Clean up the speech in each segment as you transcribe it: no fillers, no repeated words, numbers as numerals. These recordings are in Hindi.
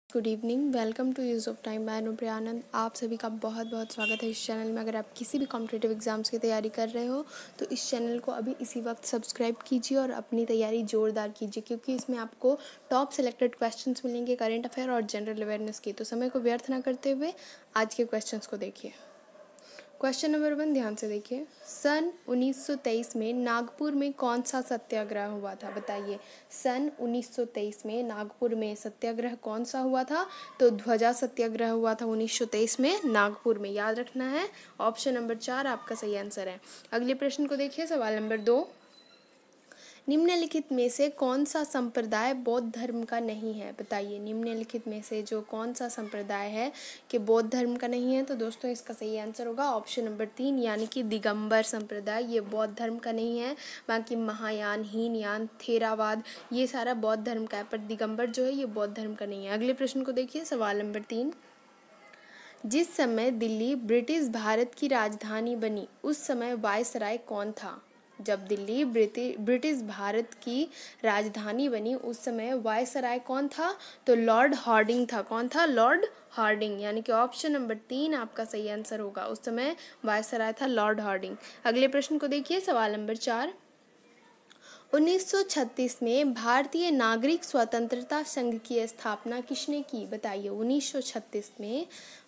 Good evening, welcome to use of time. मैं अनुप्रिया आनंद, आप सभी का बहुत बहुत स्वागत है इस चैनल में। अगर आप किसी भी कॉम्पिटिटिव एग्जाम्स की तैयारी कर रहे हो तो इस चैनल को अभी इसी वक्त सब्सक्राइब कीजिए और अपनी तैयारी जोरदार कीजिए, क्योंकि इसमें आपको टॉप सेलेक्टेड क्वेश्चंस मिलेंगे करंट अफेयर और जनरल अवेयरनेस की। तो समय को व्यर्थ ना करते हुए आज के क्वेश्चंस को देखिए। क्वेश्चन नंबर 1 ध्यान से देखिए। सन 1923 में नागपुर में कौन सा सत्याग्रह हुआ था? बताइए, सन 1923 में नागपुर में सत्याग्रह कौन सा हुआ था? तो ध्वजा सत्याग्रह हुआ था 1923 में नागपुर में, याद रखना है। ऑप्शन नंबर 4 आपका सही आंसर है। अगले प्रश्न को देखिए, सवाल नंबर 2। निम्नलिखित में से कौन सा संप्रदाय बौद्ध धर्म का नहीं है? बताइए, निम्नलिखित में से जो कौन सा संप्रदाय है कि बौद्ध धर्म का नहीं है? तो दोस्तों इसका सही आंसर होगा ऑप्शन नंबर 3, यानी कि दिगंबर संप्रदाय। ये बौद्ध धर्म का नहीं है। बाकी महायान, हीनयान, थेरावाद ये सारा बौद्ध धर्म का है, पर दिगंबर जो है ये बौद्ध धर्म का नहीं है। अगले प्रश्न को देखिए, सवाल नंबर 3। जिस समय दिल्ली ब्रिटिश भारत की राजधानी बनी उस समय वायसराय कौन था? जब दिल्ली ब्रिटिश भारत की राजधानी बनी उस समय वायसराय कौन था? तो लॉर्ड हार्डिंग था। कौन था? लॉर्ड हार्डिंग, यानी कि ऑप्शन नंबर 3 आपका सही आंसर होगा। उस समय वायसराय था लॉर्ड हार्डिंग। अगले प्रश्न को देखिए, सवाल नंबर 4। 1936 में भारतीय नागरिक स्वतंत्रता संघ की स्थापना किसने की? बताइए, 1936 में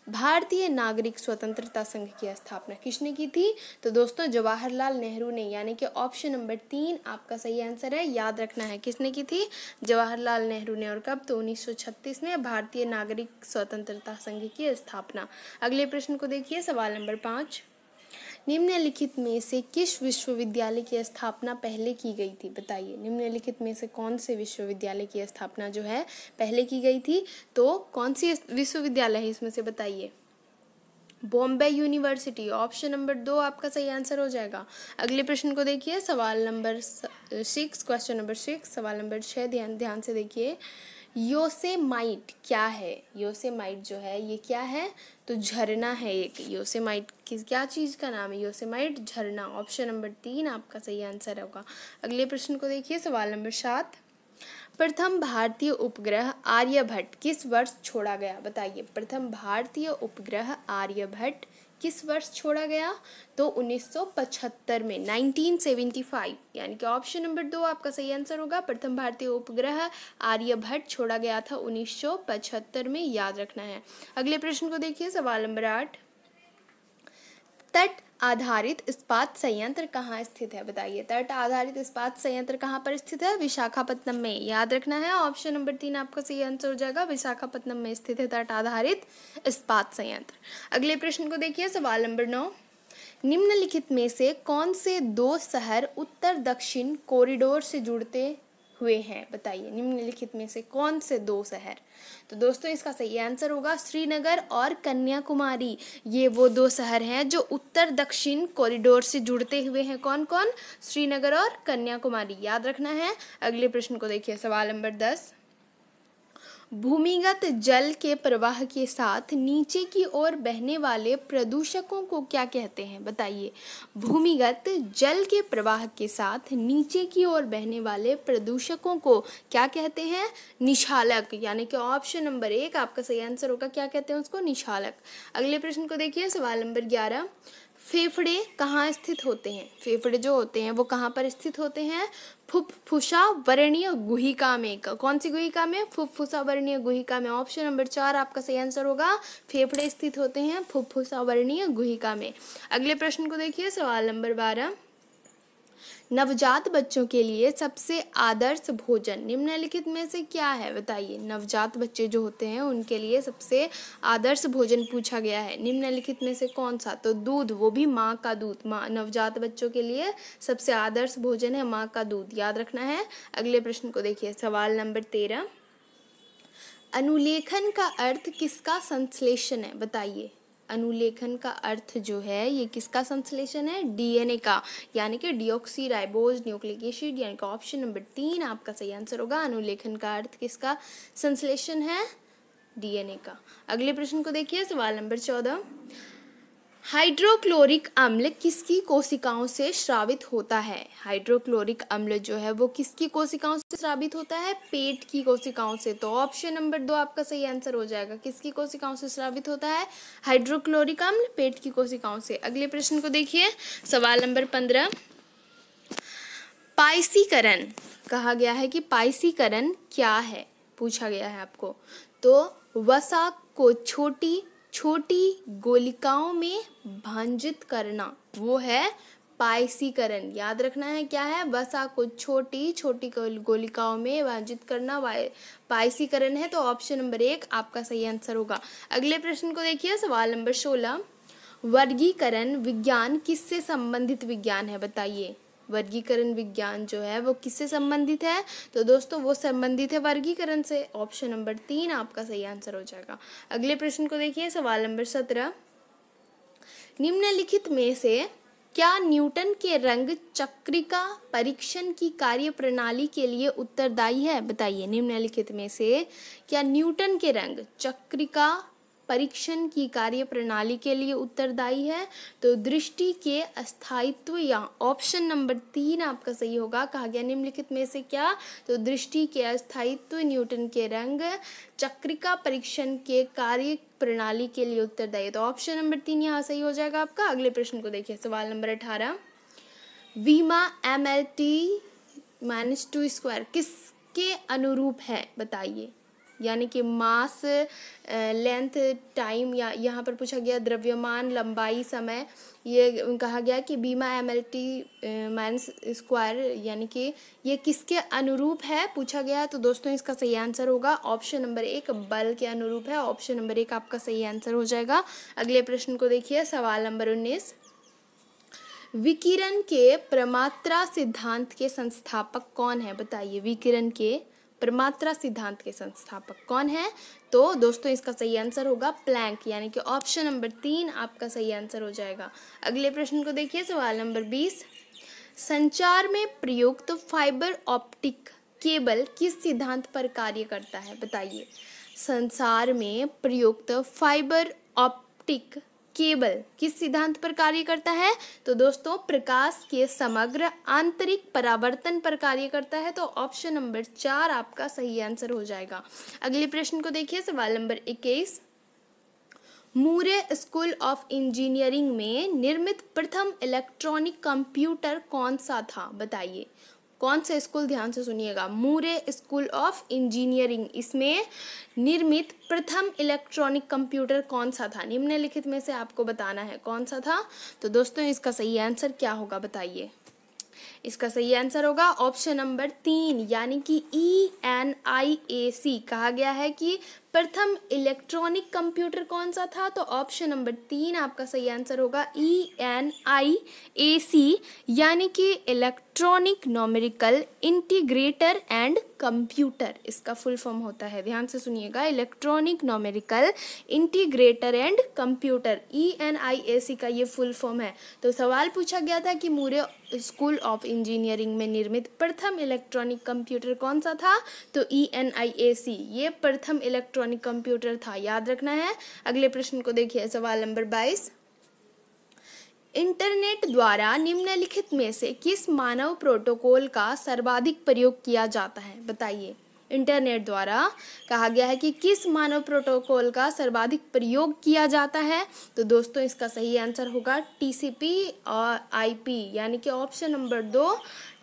भारतीय नागरिक स्वतंत्रता संघ की स्थापना किसने की थी? तो दोस्तों जवाहरलाल नेहरू ने, यानी कि ऑप्शन नंबर 3 आपका सही आंसर है। याद रखना है किसने की थी? जवाहरलाल नेहरू ने। और कब? तो 1936 में भारतीय नागरिक स्वतंत्रता संघ की स्थापना। अगले प्रश्न को देखिए, सवाल नंबर 5। निम्नलिखित में से किस विश्वविद्यालय की स्थापना पहले की गई थी? बताइए, निम्नलिखित में से कौन से विश्वविद्यालय की स्थापना जो है पहले की गई थी? तो कौन सी विश्वविद्यालय है इसमें से? बताइए, बॉम्बे यूनिवर्सिटी। ऑप्शन नंबर 2 आपका सही आंसर हो जाएगा। अगले प्रश्न को देखिए, सवाल नंबर 6, क्वेश्चन नंबर 6, सवाल नंबर 6 ध्यान से देखिए। योसेमाइट क्या है? योसेमाइट जो है ये क्या है? तो झरना है एक। योसेमाइट किस क्या चीज़ का नाम है? योसेमाइट झरना। ऑप्शन नंबर 3 आपका सही आंसर होगा। अगले प्रश्न को देखिए, सवाल नंबर 7। प्रथम भारतीय उपग्रह आर्यभट्ट किस वर्ष छोड़ा गया? बताइए, प्रथम भारतीय उपग्रह आर्यभट्ट किस वर्ष छोड़ा गया? तो 1975 में, 1975, यानी कि ऑप्शन नंबर 2 आपका सही आंसर होगा। प्रथम भारतीय उपग्रह आर्यभट्ट छोड़ा गया था 1975 में, याद रखना है। अगले प्रश्न को देखिए, सवाल नंबर 8। तट आधारित इस्पात संयंत्र कहाँ स्थित है? बताइए, तट आधारित इस्पात संयंत्र कहाँ पर स्थित है? विशाखापट्टनम में, याद रखना है। ऑप्शन नंबर 3 आपका सही आंसर हो जाएगा। विशाखापट्टनम में स्थित है तट आधारित इस्पात संयंत्र। अगले प्रश्न को देखिए, सवाल नंबर 9। निम्नलिखित में से कौन से 2 शहर उत्तर दक्षिण कॉरिडोर से जुड़ते हुए हैं? बताइए, निम्नलिखित में से कौन से 2 शहर? तो दोस्तों इसका सही आंसर होगा श्रीनगर और कन्याकुमारी। ये वो 2 शहर हैं जो उत्तर दक्षिण कॉरिडोर से जुड़ते हुए हैं। कौन कौन? श्रीनगर और कन्याकुमारी, याद रखना है। अगले प्रश्न को देखिए, सवाल नंबर 10। भूमिगत जल के प्रवाह के साथ नीचे की ओर बहने वाले प्रदूषकों को क्या कहते हैं? बताइए, भूमिगत जल के प्रवाह के साथ नीचे की ओर बहने वाले प्रदूषकों को क्या कहते हैं? निशालक, यानी कि ऑप्शन नंबर 1 आपका सही आंसर होगा। क्या कहते हैं उसको? निशालक। अगले प्रश्न को देखिए, सवाल नंबर 11। फेफड़े कहाँ स्थित होते हैं? फेफड़े जो होते हैं वो कहाँ पर स्थित होते हैं? फुफ्फुसा वर्णीय गुहिका में। कौन सी गुहिका में? फुफ्फुसा वर्णीय गुहिका में। ऑप्शन नंबर 4 आपका सही आंसर होगा। फेफड़े स्थित होते हैं फुफ्फुसा वर्णीय गुहिका में। अगले प्रश्न को देखिए, सवाल नंबर 12। नवजात बच्चों के लिए सबसे आदर्श भोजन निम्नलिखित में से क्या है? बताइए, नवजात बच्चे जो होते हैं उनके लिए सबसे आदर्श भोजन पूछा गया है। निम्नलिखित में से कौन सा? तो दूध, वो भी माँ का दूध। माँ, नवजात बच्चों के लिए सबसे आदर्श भोजन है माँ का दूध, याद रखना है। अगले प्रश्न को देखिए, सवाल नंबर 13। अनुलेखन का अर्थ किसका संश्लेषण है? बताइए, अनुलेखन का अर्थ जो है ये किसका संश्लेषण है? डीएनए का, यानी कि डिऑक्सी राइबोज न्यूक्लिक एसिड, यानी कि ऑप्शन नंबर 3 आपका सही आंसर होगा। अनुलेखन का अर्थ किसका संश्लेषण है? डीएनए का। अगले प्रश्न को देखिए, सवाल नंबर 14। हाइड्रोक्लोरिक अम्ल किसकी कोशिकाओं से स्रावित होता है? हाइड्रोक्लोरिक अम्ल जो है वो किसकी कोशिकाओं से स्रावित होता है? पेट की कोशिकाओं से। तो ऑप्शन नंबर 2 आपका सही आंसर हो जाएगा। किसकी कोशिकाओं से स्रावित होता है हाइड्रोक्लोरिक अम्ल? पेट की कोशिकाओं से। अगले प्रश्न को देखिए, सवाल नंबर 15। पाइसीकरण कहा गया है कि पाइसीकरण क्या है, पूछा गया है आपको। तो वसा को छोटी छोटी गोलिकाओं में भांजित करना, वो है पाइसीकरण। याद रखना है क्या है, वसा को छोटी छोटी गोलिकाओं में भांजित करना पाइसीकरण है। तो ऑप्शन नंबर 1 आपका सही आंसर होगा। अगले प्रश्न को देखिए, सवाल नंबर 16। वर्गीकरण विज्ञान किससे संबंधित विज्ञान है? बताइए। वर्गीकरण विज्ञान जो है वो किससे संबंधित है? तो दोस्तों वो संबंधित है वर्गीकरण से। ऑप्शन नंबर 3 आपका सही आंसर हो जाएगा। अगले प्रश्न को देखिए, सवाल नंबर 17। निम्नलिखित में से क्या न्यूटन के रंग चक्रिका परीक्षण की कार्य प्रणाली के लिए उत्तरदायी है? बताइए। निम्नलिखित में से क्या न्यूटन के रंग चक्रिका परीक्षण की कार्य प्रणाली के लिए उत्तरदायी है? तो दृष्टि के अस्थायित्व, या ऑप्शन नंबर 3 आपका सही होगा। कहा गया निम्नलिखित में से क्या? तो दृष्टि के अस्थायित्व न्यूटन के रंग चक्रिका परीक्षण के कार्य प्रणाली के लिए उत्तरदायी है। तो ऑप्शन नंबर 3 यहाँ सही हो जाएगा आपका। अगले प्रश्न को देखिए, सवाल नंबर 18। वीमा MLT-2² किसके अनुरूप है? बताइए। यानी कि मास, लेंथ, टाइम, या यहाँ पर पूछा गया द्रव्यमान, लंबाई, समय। ये कहा गया कि बीमा MLT-2 यानी कि ये किसके अनुरूप है पूछा गया। तो दोस्तों इसका सही आंसर होगा ऑप्शन नंबर 1 बल के अनुरूप है। ऑप्शन नंबर 1 आपका सही आंसर हो जाएगा। अगले प्रश्न को देखिए, सवाल नंबर 19। विकिरण के प्रमात्रा सिद्धांत के संस्थापक कौन है? बताइए। विकिरण के प्रमात्रा सिद्धांत के संस्थापक कौन है? तो दोस्तों इसका सही आंसर होगा प्लैंक, यानी कि ऑप्शन नंबर 3 आपका सही आंसर हो जाएगा। अगले प्रश्न को देखिए, सवाल नंबर 20। संचार में प्रयुक्त फाइबर ऑप्टिक केबल किस सिद्धांत पर कार्य करता है? बताइए। संचार में प्रयुक्त फाइबर ऑप्टिक केबल किस सिद्धांत पर कार्य करता है? तो दोस्तों प्रकाश के समग्र आंतरिक परावर्तन पर कार्य करता है। तो ऑप्शन नंबर 4 आपका सही आंसर हो जाएगा। अगले प्रश्न को देखिए, सवाल number 21। Moore school of engineering में निर्मित प्रथम इलेक्ट्रॉनिक कंप्यूटर कौन सा था? बताइए। कौन सा स्कूल? ध्यान से सुनिएगा। मूरे स्कूल ऑफ इंजीनियरिंग, इसमें निर्मित प्रथम इलेक्ट्रॉनिक कंप्यूटर कौन सा था? निम्नलिखित में से आपको बताना है कौन सा था। तो दोस्तों इसका सही आंसर क्या होगा? बताइए। इसका सही आंसर होगा ऑप्शन नंबर 3 यानी कि ENIAC। कहा गया है कि प्रथम इलेक्ट्रॉनिक कंप्यूटर कौन सा था? तो ऑप्शन नंबर 3 आपका सही आंसर होगा ENIAC, यानी कि electronic numerical integrator and computer, इसका फुल फॉर्म होता है। ध्यान से सुनिएगा, electronic numerical integrator and computer, ENIAC का ये फुल फॉर्म है। तो सवाल पूछा गया था कि मूरे स्कूल ऑफ इंजीनियरिंग में निर्मित प्रथम इलेक्ट्रॉनिक कंप्यूटर कौन सा था? तो ENIAC ये प्रथम इलेक्ट्रॉनिक कंप्यूटर था, याद रखना है। अगले प्रश्न को देखिए, सवाल नंबर 22। इंटरनेट द्वारा निम्नलिखित में से किस मानव प्रोटोकॉल का सर्वाधिक प्रयोग किया जाता है? बताइए। इंटरनेट द्वारा कहा गया है कि किस मानव प्रोटोकॉल का सर्वाधिक प्रयोग किया जाता है? तो दोस्तों इसका सही आंसर होगा TCP और IP, यानी कि ऑप्शन नंबर 2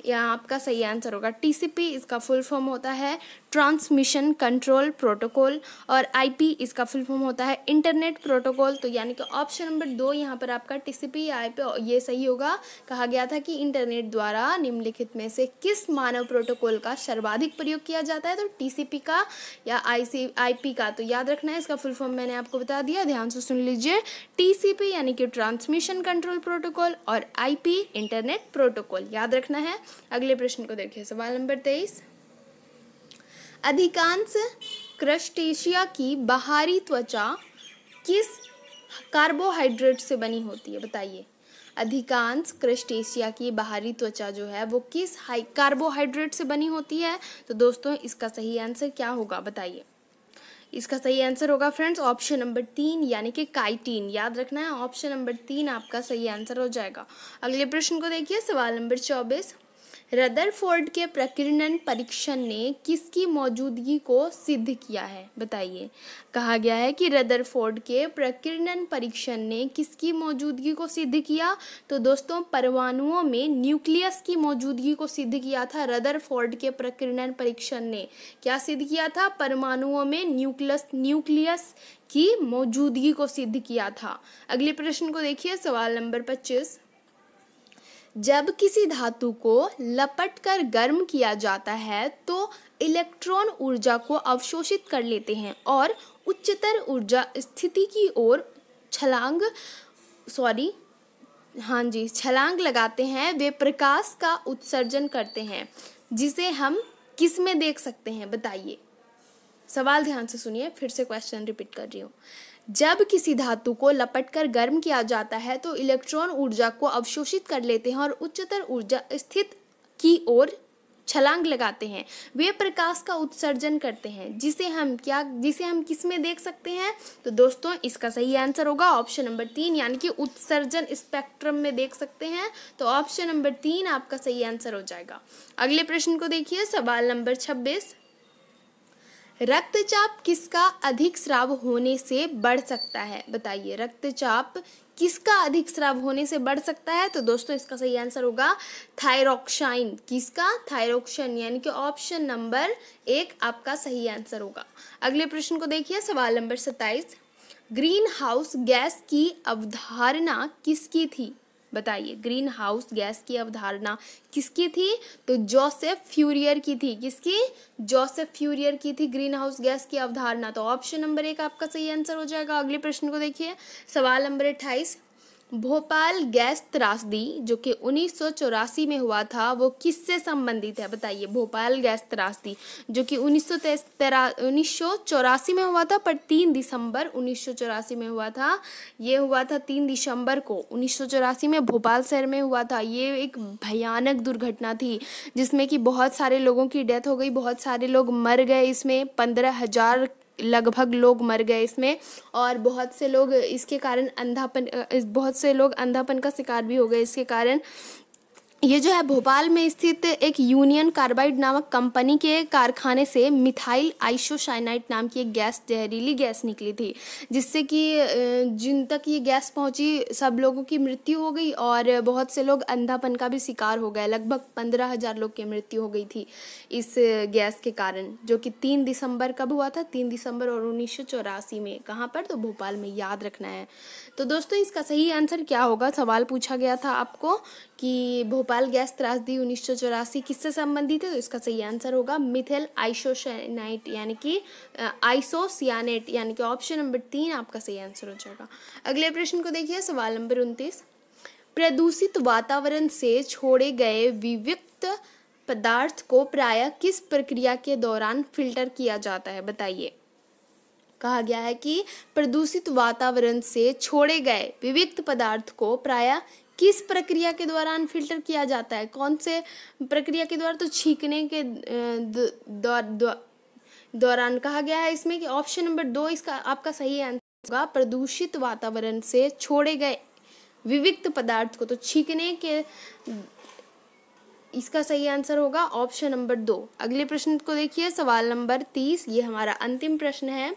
यहाँ आपका सही आंसर होगा। TCP इसका फुल फॉर्म होता है ट्रांसमिशन कंट्रोल प्रोटोकॉल, और IP इसका फुल फॉर्म होता है इंटरनेट प्रोटोकॉल। तो यानी कि ऑप्शन नंबर 2 यहाँ पर आपका TCP IP ये सही होगा। कहा गया था कि इंटरनेट द्वारा निम्नलिखित में से किस मानव प्रोटोकॉल का सर्वाधिक प्रयोग किया जाता है? तो TCP का या IP का। तो याद रखना है, इसका फुल फॉर्म मैंने आपको बता दिया, ध्यान से सुन लीजिए। TCP यानी कि ट्रांसमिशन कंट्रोल प्रोटोकॉल, और IP इंटरनेट प्रोटोकॉल, याद रखना है। अगले प्रश्न को देखिए, सवाल नंबर 23। अधिकांश क्रस्टेशिया की बाहरी त्वचा किस कार्बोहाइड्रेट से बनी होती है? बताइए। अधिकांश क्रस्टेशिया की बाहरी त्वचा जो है वो किस कार्बोहाइड्रेट से बनी होती है? तो दोस्तों इसका सही आंसर क्या होगा? बताइए। इसका सही आंसर होगा फ्रेंड्स ऑप्शन नंबर 3 यानी कि काइटिन। याद रखना है, ऑप्शन नंबर 3 आपका सही आंसर हो जाएगा। अगले प्रश्न को देखिए, सवाल नंबर 24। रदरफोर्ड के प्रकीर्णन परीक्षण ने किसकी मौजूदगी को सिद्ध किया है? बताइए। कहा गया है कि रदरफोर्ड के प्रकीर्णन परीक्षण ने किसकी मौजूदगी को सिद्ध किया? तो दोस्तों परमाणुओं में न्यूक्लियस की मौजूदगी को सिद्ध किया था। रदरफोर्ड के प्रकीर्णन परीक्षण ने क्या सिद्ध किया था? परमाणुओं में न्यूक्लियस की मौजूदगी को सिद्ध किया था। अगले प्रश्न को देखिए, सवाल नंबर 25। जब किसी धातु को लपटकर गर्म किया जाता है तो इलेक्ट्रॉन ऊर्जा को अवशोषित कर लेते हैं और उच्चतर ऊर्जा स्थिति की ओर छलांग लगाते हैं। वे प्रकाश का उत्सर्जन करते हैं, जिसे हम किस में देख सकते हैं? बताइए। सवाल ध्यान से सुनिए, फिर से क्वेश्चन रिपीट कर रही हूँ। जब किसी धातु को लपटकर गर्म किया जाता है तो इलेक्ट्रॉन ऊर्जा को अवशोषित कर लेते हैं और उच्चतर ऊर्जा स्थिति की ओर छलांग लगाते हैं। वे प्रकाश का उत्सर्जन करते हैं, जिसे हम किस में देख सकते हैं? तो दोस्तों इसका सही आंसर होगा ऑप्शन नंबर 3 यानी कि उत्सर्जन स्पेक्ट्रम में देख सकते हैं। तो ऑप्शन नंबर 3 आपका सही आंसर हो जाएगा। अगले प्रश्न को देखिए, सवाल नंबर 26। रक्तचाप किसका अधिक स्राव होने से बढ़ सकता है? बताइए। रक्तचाप किसका अधिक स्राव होने से बढ़ सकता है? तो दोस्तों इसका सही आंसर होगा थायरोक्साइन। किसका? थायरोक्साइन, यानी कि ऑप्शन नंबर 1 आपका सही आंसर होगा। अगले प्रश्न को देखिए, सवाल नंबर 27। ग्रीन हाउस गैस की अवधारणा किसकी थी? बताइए। ग्रीन हाउस गैस की अवधारणा किसकी थी? तो जोसेफ फ्यूरियर की थी। किसकी? जोसेफ फ्यूरियर की थी ग्रीन हाउस गैस की अवधारणा। तो ऑप्शन नंबर 1 आपका सही आंसर हो जाएगा। अगले प्रश्न को देखिए, सवाल नंबर 28। भोपाल गैस त्रासदी जो कि 1984 में हुआ था वो किससे संबंधित है? बताइए। भोपाल गैस त्रासदी जो कि 1984 में हुआ था, पर 3 दिसंबर 1984 में हुआ था। ये हुआ था 3 दिसंबर को 1984 में भोपाल शहर में हुआ था। ये एक भयानक दुर्घटना थी जिसमें कि बहुत सारे लोगों की डेथ हो गई, बहुत सारे लोग मर गए। इसमें 15,000 लगभग लोग मर गए इसमें, और बहुत से लोग इसके कारण बहुत से लोग अंधापन का शिकार भी हो गए इसके कारण। ये जो है भोपाल में स्थित एक यूनियन कार्बाइड नामक कंपनी के कारखाने से मिथाइल आइसोसाइनाइड नाम की एक गैस, जहरीली गैस निकली थी, जिससे कि जिन तक ये गैस पहुंची सब लोगों की मृत्यु हो गई और बहुत से लोग अंधापन का भी शिकार हो गए। लगभग 15,000 लोग की मृत्यु हो गई थी इस गैस के कारण, जो कि 3 दिसंबर कब हुआ था? 3 दिसंबर और 1984 में। कहाँ पर? तो भोपाल में। याद रखना है। तो दोस्तों इसका सही आंसर क्या होगा? सवाल पूछा गया था आपको कि भोपाल गैस त्रासदी 1984 किससे संबंधित है? तो इसका सही आंसर होगा मिथाइल आइसोसाइनाइड यानी कि आइसोसियानेट, यानी कि ऑप्शन नंबर 3 आपका सही आंसर हो जाएगा। अगले प्रश्न को देखिए, सवाल नंबर 29। प्रदूषित वातावरण से छोड़े गए विविक्त पदार्थ को प्रायः किस प्रक्रिया के दौरान फिल्टर किया जाता है? बताइए। कहा गया है कि प्रदूषित वातावरण से छोड़े गए विविक्त पदार्थ को प्रायः किस प्रक्रिया के दौरान फिल्टर किया जाता है? कौन से प्रक्रिया के द्वारा? तो छींकने के दौरान कहा गया है इसमें कि ऑप्शन नंबर 2 इसका आपका सही आंसर होगा। प्रदूषित वातावरण से छोड़े गए विविक्त पदार्थ को तो छींकने के, इसका सही आंसर होगा ऑप्शन नंबर 2। अगले प्रश्न को देखिए, सवाल नंबर 30। ये हमारा अंतिम प्रश्न है।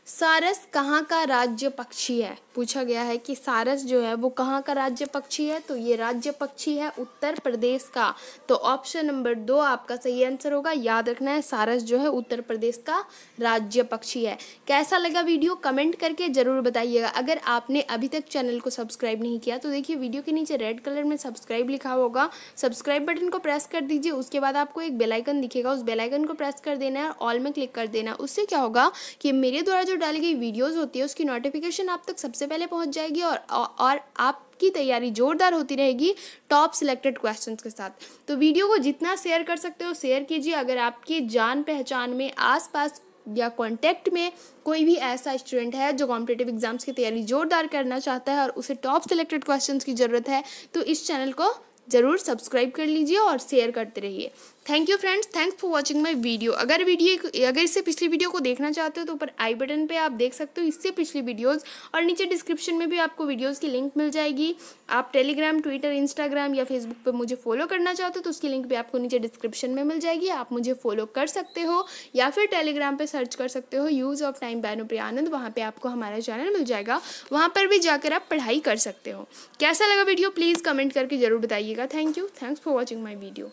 सारस कहाँ का राज्य पक्षी है? पूछा गया है कि सारस जो है वो कहाँ का राज्य पक्षी है? तो ये राज्य पक्षी है उत्तर प्रदेश का। तो ऑप्शन नंबर 2 आपका सही आंसर होगा। याद रखना है, सारस जो है उत्तर प्रदेश का राज्य पक्षी है। कैसा लगा वीडियो कमेंट करके जरूर बताइएगा। अगर आपने अभी तक चैनल को सब्सक्राइब नहीं किया तो देखिए वीडियो के नीचे रेड कलर में सब्सक्राइब लिखा होगा, सब्सक्राइब बटन को प्रेस कर दीजिए। उसके बाद आपको एक बेल आइकन दिखेगा, उस बेल आइकन को प्रेस कर देना है और ऑल में क्लिक कर देना। उससे क्या होगा कि मेरे द्वारा जो डाली गई वीडियोस होती है उसकी नोटिफिकेशन आप तक सबसे पहले पहुंच जाएगी और आपकी तैयारी जोरदार होती रहेगी टॉप सिलेक्टेड क्वेश्चंस के साथ। तो वीडियो को जितना शेयर कर सकते हो शेयर कीजिए। अगर आपकी जान पहचान में आसपास या कांटेक्ट में कोई भी ऐसा स्टूडेंट है जो कॉम्पिटिटिव एग्जाम्स की तैयारी जोरदार करना चाहता है और उसे टॉप सिलेक्टेड क्वेश्चंस की ज़रूरत है, तो इस चैनल को ज़रूर सब्सक्राइब कर लीजिए और शेयर करते रहिए। Thank you friends, thanks for watching my video. अगर इससे पिछली वीडियो को देखना चाहते हो तो ऊपर आई बटन पे आप देख सकते हो इससे पिछली वीडियोस, और नीचे डिस्क्रिप्शन में भी आपको वीडियोस की लिंक मिल जाएगी। आप टेलीग्राम, ट्विटर, इंस्टाग्राम या फेसबुक पे मुझे फॉलो करना चाहते हो तो उसकी लिंक भी आपको नीचे डिस्क्रिप्शन में मिल जाएगी। आप मुझे फॉलो कर सकते हो या फिर टेलीग्राम पे सर्च कर सकते हो use of time by Anupriya Anand, वहाँ पे आपको हमारा चैनल मिल जाएगा, वहाँ पर भी जाकर आप पढ़ाई कर सकते हो। कैसा लगा वीडियो प्लीज़ कमेंट करके ज़रूर बताइएगा। Thank you, thanks for watching my video.